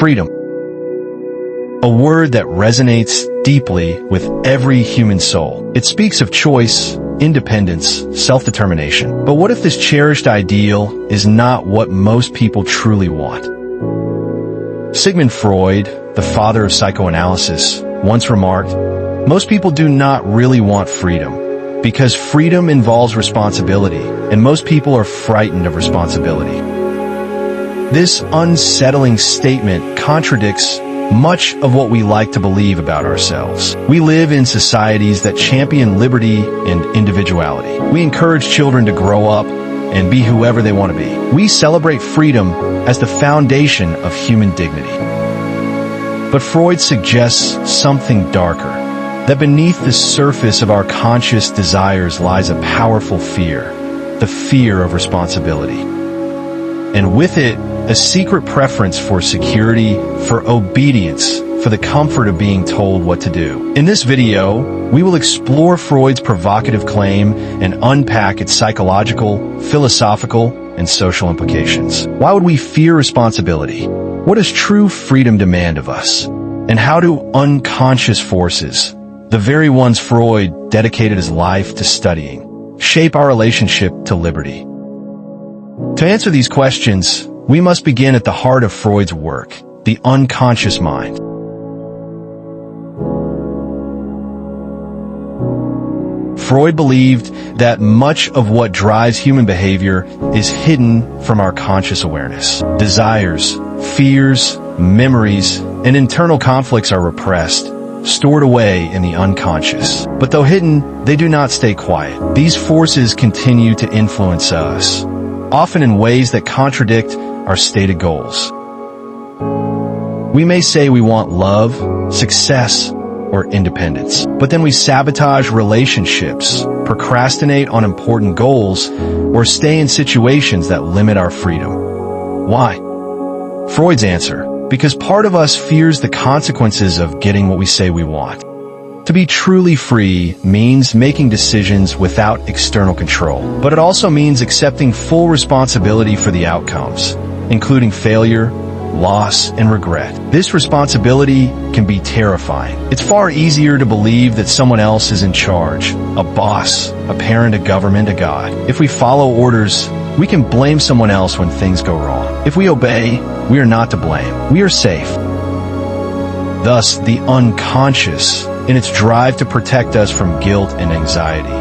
Freedom. A word that resonates deeply with every human soul. It speaks of choice, independence, self-determination. But what if this cherished ideal is not what most people truly want? Sigmund Freud, the father of psychoanalysis, once remarked, "Most people do not really want freedom, because freedom involves responsibility, and most people are frightened of responsibility." This unsettling statement contradicts much of what we like to believe about ourselves. We live in societies that champion liberty and individuality. We encourage children to grow up and be whoever they want to be. We celebrate freedom as the foundation of human dignity. But Freud suggests something darker, that beneath the surface of our conscious desires lies a powerful fear, the fear of responsibility. And with it, a secret preference for security, for obedience, for the comfort of being told what to do. In this video, we will explore Freud's provocative claim and unpack its psychological, philosophical, and social implications. Why would we fear responsibility? What does true freedom demand of us? And how do unconscious forces, the very ones Freud dedicated his life to studying, shape our relationship to liberty? To answer these questions, we must begin at the heart of Freud's work, the unconscious mind. Freud believed that much of what drives human behavior is hidden from our conscious awareness. Desires, fears, memories, and internal conflicts are repressed, stored away in the unconscious. But though hidden, they do not stay quiet. These forces continue to influence us, often in ways that contradict our stated goals. We may say we want love, success, or independence, but then we sabotage relationships, procrastinate on important goals, or stay in situations that limit our freedom. Why? Freud's answer: because part of us fears the consequences of getting what we say we want. To be truly free means making decisions without external control, but it also means accepting full responsibility for the outcomes, including failure, loss, and regret. This responsibility can be terrifying. It's far easier to believe that someone else is in charge, a boss, a parent, a government, a god. If we follow orders, we can blame someone else when things go wrong. If we obey, we are not to blame. We are safe. Thus, the unconscious, in its drive to protect us from guilt and anxiety,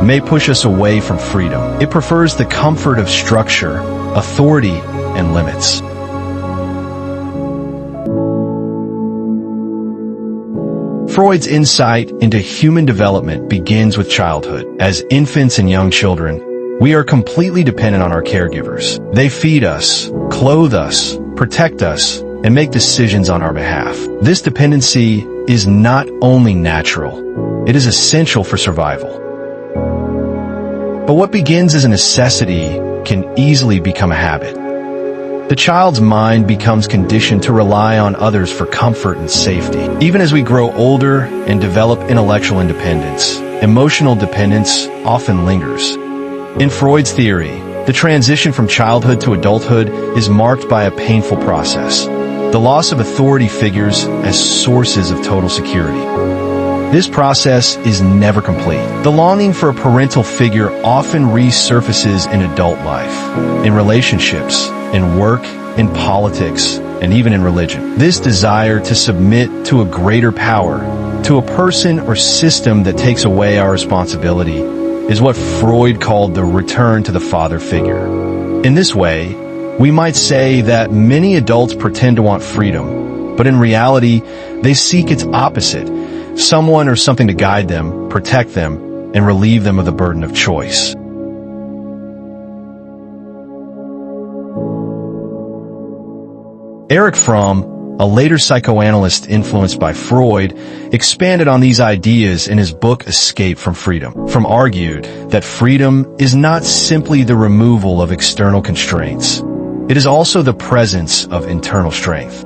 may push us away from freedom. It prefers the comfort of structure, authority, and limits. Freud's insight into human development begins with childhood. As infants and young children, we are completely dependent on our caregivers. They feed us, clothe us, protect us, and make decisions on our behalf. This dependency is not only natural, it is essential for survival. But what begins as a necessity can easily become a habit. The child's mind becomes conditioned to rely on others for comfort and safety. Even as we grow older and develop intellectual independence, emotional dependence often lingers. In Freud's theory, the transition from childhood to adulthood is marked by a painful process: the loss of authority figures as sources of total security. This process is never complete. The longing for a parental figure often resurfaces in adult life, in relationships, in work, in politics, and even in religion. This desire to submit to a greater power, to a person or system that takes away our responsibility, is what Freud called the return to the father figure. In this way, we might say that many adults pretend to want freedom, but in reality, they seek its opposite: someone or something to guide them, protect them, and relieve them of the burden of choice. Erich Fromm, a later psychoanalyst influenced by Freud, expanded on these ideas in his book Escape from Freedom. Fromm argued that freedom is not simply the removal of external constraints. It is also the presence of internal strength.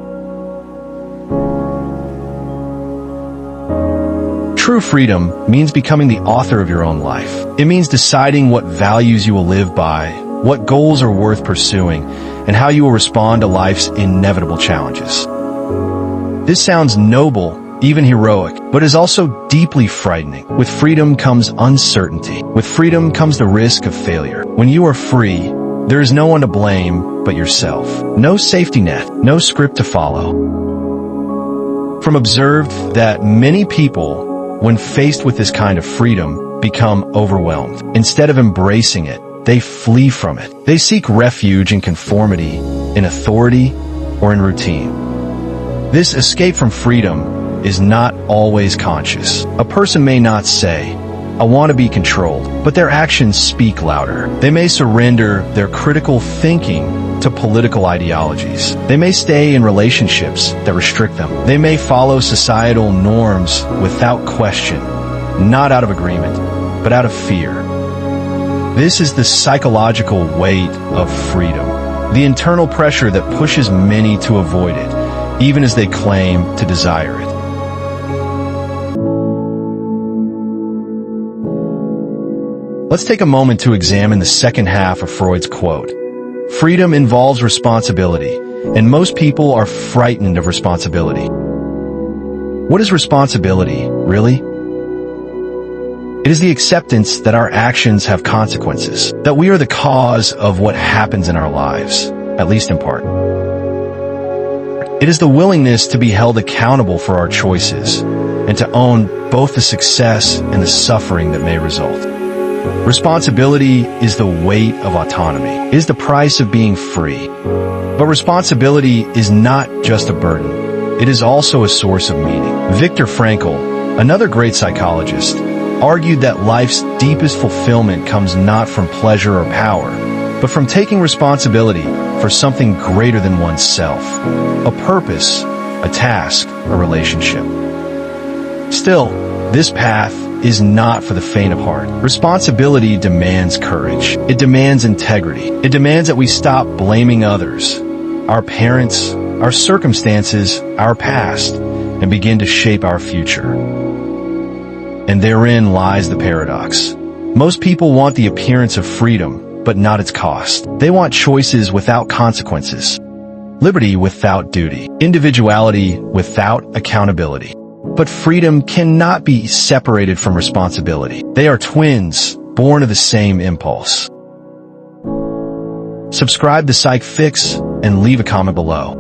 True freedom means becoming the author of your own life. It means deciding what values you will live by, what goals are worth pursuing, and how you will respond to life's inevitable challenges. This sounds noble, even heroic, but is also deeply frightening. With freedom comes uncertainty. With freedom comes the risk of failure. When you are free, there is no one to blame but yourself. No safety net, no script to follow. From observed that many people, when faced with this kind of freedom, become overwhelmed. Instead of embracing it, they flee from it. They seek refuge in conformity, in authority, or in routine. This escape from freedom is not always conscious. A person may not say, "I want to be controlled," but their actions speak louder. They may surrender their critical thinking to political ideologies. They may stay in relationships that restrict them. They may follow societal norms without question, not out of agreement, but out of fear. This is the psychological weight of freedom, the internal pressure that pushes many to avoid it, even as they claim to desire it. Let's take a moment to examine the second half of Freud's quote. Freedom involves responsibility, and most people are frightened of responsibility. What is responsibility, really? It is the acceptance that our actions have consequences, that we are the cause of what happens in our lives, at least in part. It is the willingness to be held accountable for our choices, and to own both the success and the suffering that may result. Responsibility is the weight of autonomy. It is the price of being free. But responsibility is not just a burden. It is also a source of meaning. Viktor Frankl, another great psychologist, argued that life's deepest fulfillment comes not from pleasure or power, but from taking responsibility for something greater than oneself, a purpose, a task, a relationship. Still, this path is not for the faint of heart. Responsibility demands courage. It demands integrity. It demands that we stop blaming others, our parents, our circumstances, our past, and begin to shape our future. And therein lies the paradox. Most people want the appearance of freedom, but not its cost. They want choices without consequences, liberty without duty, individuality without accountability. But freedom cannot be separated from responsibility. They are twins, born of the same impulse. Subscribe to Psych Fix and leave a comment below.